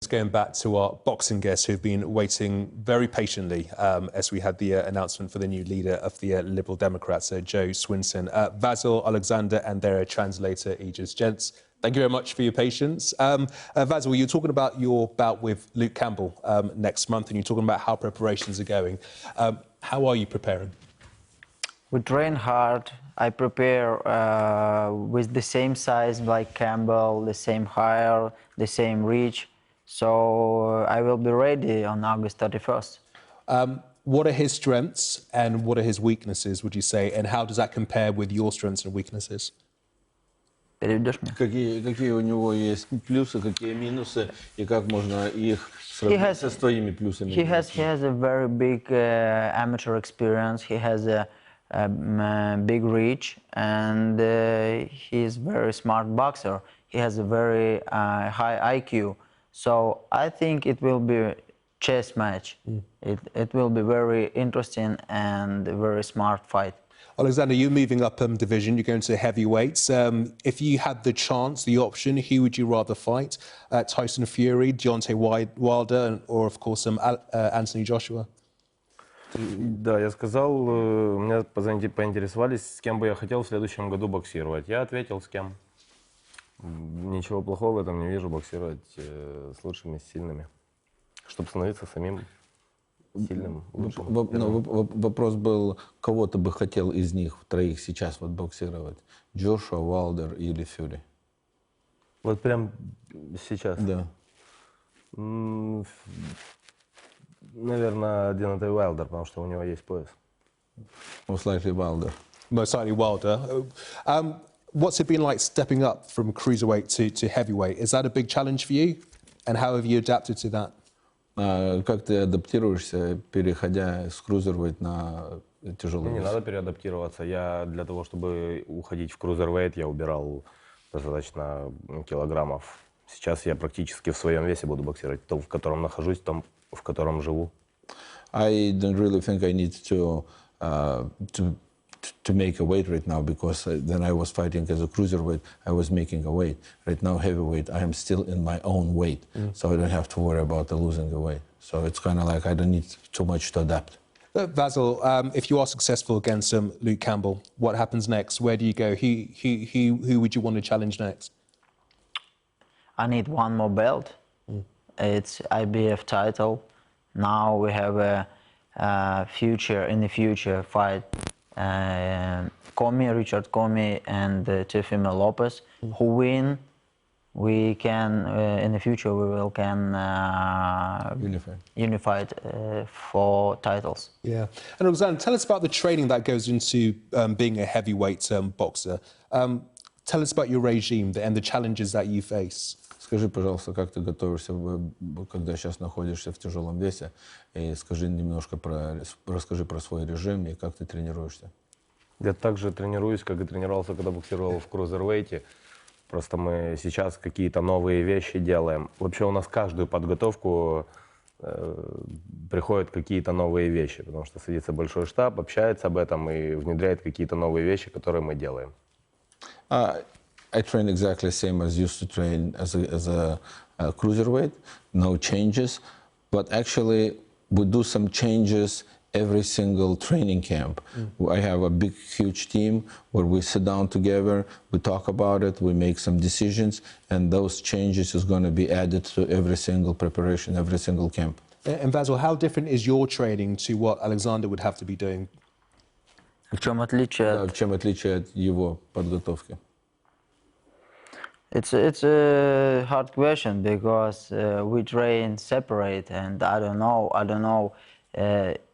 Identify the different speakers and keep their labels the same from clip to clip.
Speaker 1: Going back to our boxing guests who've been waiting very patiently as we had the announcement for the new leader of the Liberal Democrats, Joe Swinson. Vasyl, Alexander and their translator, Aegis. Gents, thank you very much for your patience. Vasyl, you're talking about your bout with Luke Campbell next month, and you're talking about how preparations are going. How are you preparing?
Speaker 2: We train hard. I prepare with the same size like Campbell, the same height, the same reach. So I will be ready on August 31st.
Speaker 1: What are his strengths and what are his weaknesses, would you say? And how does that compare with your strengths and weaknesses?
Speaker 2: Переведешь мне?
Speaker 3: Какие у него есть плюсы, какие минусы, и как можно их сравнить с твоими плюсами?
Speaker 2: He has a very big amateur experience. He has a big reach, and he is a very smart boxer. He has a very high IQ. So I think it will be a chess match. It will be very interesting and a very smart fight.
Speaker 1: Alexander, you're moving up division, you're going to heavyweights. If you had the chance, the option, who would you rather fight? Tyson Fury, Deontay Wilder, or of course Anthony Joshua?
Speaker 4: Да, я сказал, меня поинтересовались, с кем бы я хотел в следующем году боксировать. Я ответил, с кем. Ничего плохого в этом не вижу, боксировать с лучшими, сильными, чтобы становиться самим сильным, лучшим.
Speaker 3: Вопрос был, кого ты бы хотел из них, троих, сейчас вот боксировать? Джошуа, Уайлдер или Фьюри?
Speaker 4: Вот прям сейчас?
Speaker 3: Да.
Speaker 4: Наверное, Deontay Wilder, потому что у него есть пояс.
Speaker 3: Most likely Wilder.
Speaker 1: Most likely Wilder. What's it been like stepping up from cruiserweight to heavyweight? Is that a big challenge for you? And how have you adapted to that?
Speaker 3: Как ты адаптируешься, переходя с cruiserweight на тяжелый вес?
Speaker 4: Не надо переадаптироваться. Я для того, чтобы уходить в cruiserweight, я убирал достаточно килограммов. Сейчас я практически в своем весе буду боксировать. То, в котором нахожусь, том, в котором живу.
Speaker 3: I don't really think I need to make a weight right now, because then I was fighting as a cruiserweight, I was making a weight. Right now, heavyweight, I am still in my own weight, so I don't have to worry about losing the weight. So it's kind of like I don't need too much to adapt.
Speaker 1: Vasyl, if you are successful against Luke Campbell, what happens next? Where do you go? Who would you want to challenge next?
Speaker 2: I need one more belt. It's IBF title. Now we have a in the future fight Richard Comey and Teofimo Lopez. Who win, we can in the future we can unify for titles.
Speaker 1: Yeah. And Alexander, tell us about the training that goes into being a heavyweight boxer. Tell us about your regime and the challenges that you face.
Speaker 3: Скажи, пожалуйста, как ты готовишься, когда сейчас находишься в тяжелом весе, и скажи немножко расскажи про свой режим и как ты тренируешься.
Speaker 4: Я также тренируюсь, как и тренировался, когда боксировал в крузервейте. Просто мы сейчас какие-то новые вещи делаем. Вообще у нас каждую подготовку приходят какие-то новые вещи, потому что садится большой штаб, общается об этом и внедряет какие-то новые вещи, которые мы делаем.
Speaker 3: I train exactly the same as used to train as a cruiserweight, no changes, but actually we do some changes every single training camp. I have a big, huge team where we sit down together, we talk about it, we make some decisions, and those changes is going to be added to every single preparation, every single camp.
Speaker 1: And Vasyl, how different is your training to what Alexander would have to be doing?
Speaker 2: В чем отличие?
Speaker 3: В чем отличие от его подготовки?
Speaker 2: It's a hard question because we train separate, and I don't know.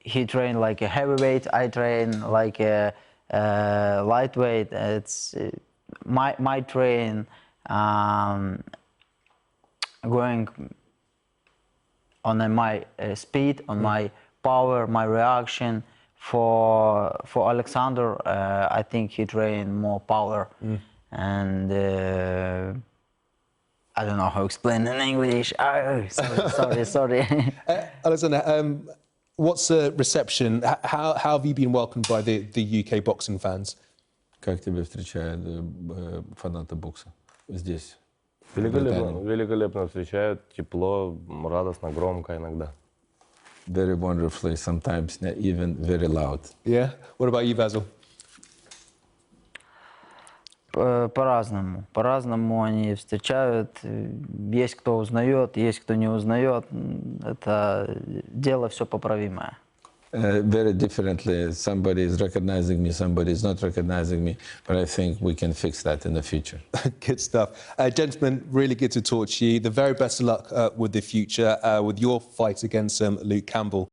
Speaker 2: He trained like a heavyweight. I train like a lightweight. It's my train going on my speed, on my power, my reaction. For Alexander, I think he trained more power. And I don't know how to explain in English. Oh, sorry.
Speaker 1: Alexander, what's the reception? How have you been welcomed by the UK boxing fans?
Speaker 3: Как тебя встречают фанаты бокса здесь?
Speaker 4: Великолепно, великолепно встречают, тепло, радостно, громко иногда.
Speaker 3: Very wonderfully, sometimes even very loud.
Speaker 1: Yeah. What about you, Basil?
Speaker 2: По-разному. По-разному они встречают. Есть кто узнает, есть кто не узнает. Это дело все поправимое.
Speaker 3: Very differently. Somebody is recognizing me, somebody is not recognizing me, but I think we can fix that in the future.
Speaker 1: Good stuff. Gentlemen, really good to talk to you. The very best of luck with the future, with your fight against Luke Campbell.